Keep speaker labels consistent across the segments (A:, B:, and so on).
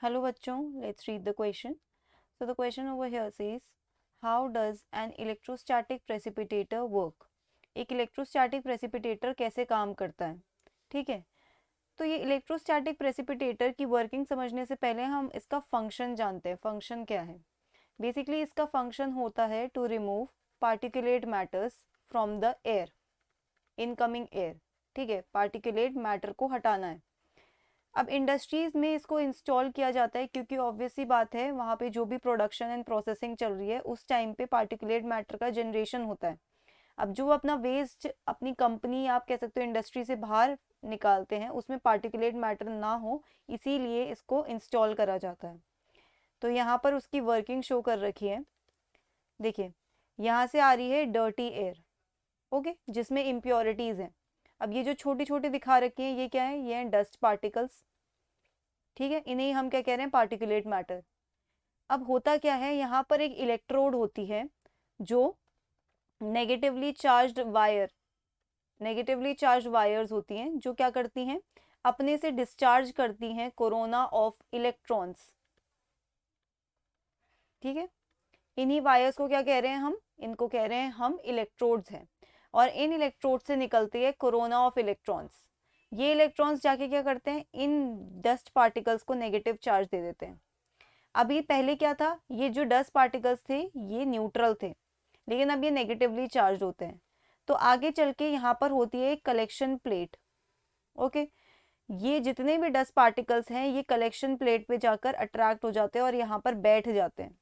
A: Hello bachchon, let's read the question. So the question over here says, how does an electrostatic precipitator work? एक electrostatic precipitator कैसे काम करता है? ठीक है, तो ये इलेक्ट्रोस्टैटिक प्रेसिपिटेटर की वर्किंग समझने से पहले हम इसका फंक्शन जानते हैं. फंक्शन क्या है? बेसिकली इसका फंक्शन होता है to remove particulate matters from the air, incoming air. ठीक है, पार्टिकुलेट मैटर को हटाना है. अब इंडस्ट्रीज में इसको इंस्टॉल किया जाता है क्योंकि ऑब्वियसली बात है, वहाँ पे जो भी प्रोडक्शन एंड प्रोसेसिंग चल रही है उस टाइम पे पार्टिकुलेट मैटर का जनरेशन होता है. अब जो अपना वेस्ट अपनी कंपनी, आप कह सकते हो इंडस्ट्री से बाहर निकालते हैं, उसमें पार्टिकुलेट मैटर ना हो, इसीलिए इसको इंस्टॉल करा जाता है. तो यहाँ पर उसकी वर्किंग शो कर रखी है. देखिए, यहाँ से आ रही है डर्टी एयर, ओके, जिसमें इम्प्योरिटीज हैं. अब ये जो छोटी छोटी दिखा रखी हैं, ये क्या है? ये हैं डस्ट पार्टिकल्स. ठीक है, इन्हें हम क्या कह रहे हैं? Particulate matter. अब होता क्या है, यहाँ पर एक इलेक्ट्रोड होती है जो negatively charged wire, negatively charge wires होती हैं जो क्या करती हैं? अपने से डिस्चार्ज करती हैं कोरोना ऑफ इलेक्ट्रॉन्स. ठीक है, इन्हीं वायर्स को क्या कह रहे हैं हम? इनको कह रहे हैं हम इलेक्ट्रोड्स हैं. और इन इलेक्ट्रोड से निकलती है कोरोना ऑफ इलेक्ट्रॉन्स. ये इलेक्ट्रॉन्स जाके क्या करते हैं? इन डस्ट पार्टिकल्स को नेगेटिव चार्ज दे देते हैं. अभी पहले क्या था? ये जो डस्ट पार्टिकल्स थे ये न्यूट्रल थे, लेकिन अब ये नेगेटिवली चार्ज होते हैं. तो आगे चल के यहाँ पर होती है एक कलेक्शन प्लेट. ओके, ये जितने भी डस्ट पार्टिकल्स हैं ये कलेक्शन प्लेट पे जाकर अट्रैक्ट हो जाते हैं और यहाँ पर बैठ जाते हैं.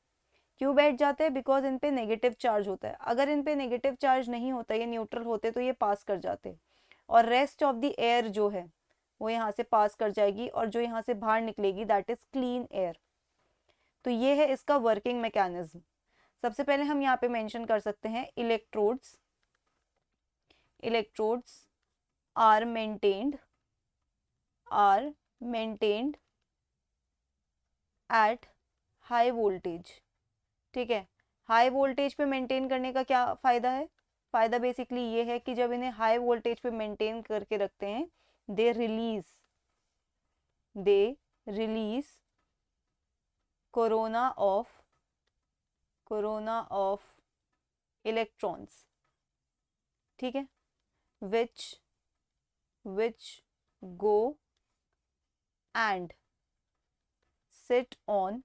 A: क्यों बैठ जाते हैं? बिकॉज इन पे नेगेटिव चार्ज होता है. अगर इन पे नेगेटिव चार्ज नहीं होता, ये न्यूट्रल होते, तो ये पास कर जाते और रेस्ट ऑफ द एयर जो है वो यहाँ से पास कर जाएगी और जो यहाँ से बाहर निकलेगी दैट इज क्लीन एयर. तो ये है इसका वर्किंग मैकेनिज्म. सबसे पहले हम यहाँ पे मेंशन कर सकते हैं electrodes. Electrodes are maintained at high voltage. ठीक है, हाई वोल्टेज पे मेंटेन करने का क्या फ़ायदा है? फ़ायदा बेसिकली ये है कि जब इन्हें हाई वोल्टेज पे मेंटेन करके रखते हैं, they release they release corona of electrons. ठीक है, which go and sit on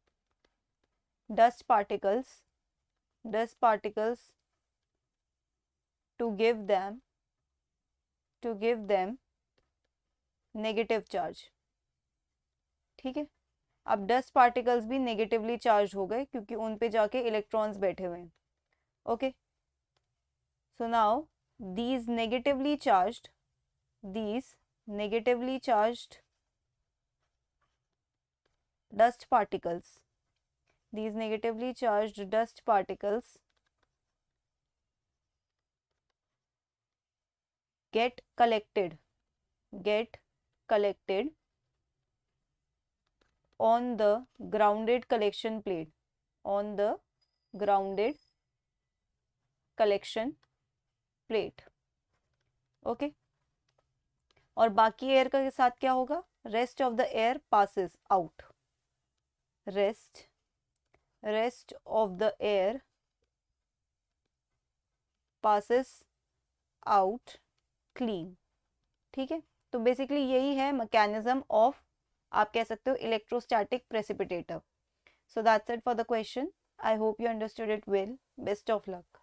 A: dust particles to give them negative charge. ठीक है, अब डस्ट पार्टिकल्स भी नेगेटिवली चार्ज हो गए क्योंकि उन पे जाके इलेक्ट्रॉन्स बैठे हुए हैं. Okay, so now these negatively charged dust particles these negatively charged dust particles get collected on the grounded collection plate, on the grounded collection plate. Okay, और बाकी एयर के साथ क्या होगा? Rest of the air passes out. Rest of the air passes out clean. ठीक है, तो basically यही है मैकेनिज्म ऑफ, आप कह सकते हो, electrostatic precipitator. So that's it for the question. I hope you understood it well. Best of luck.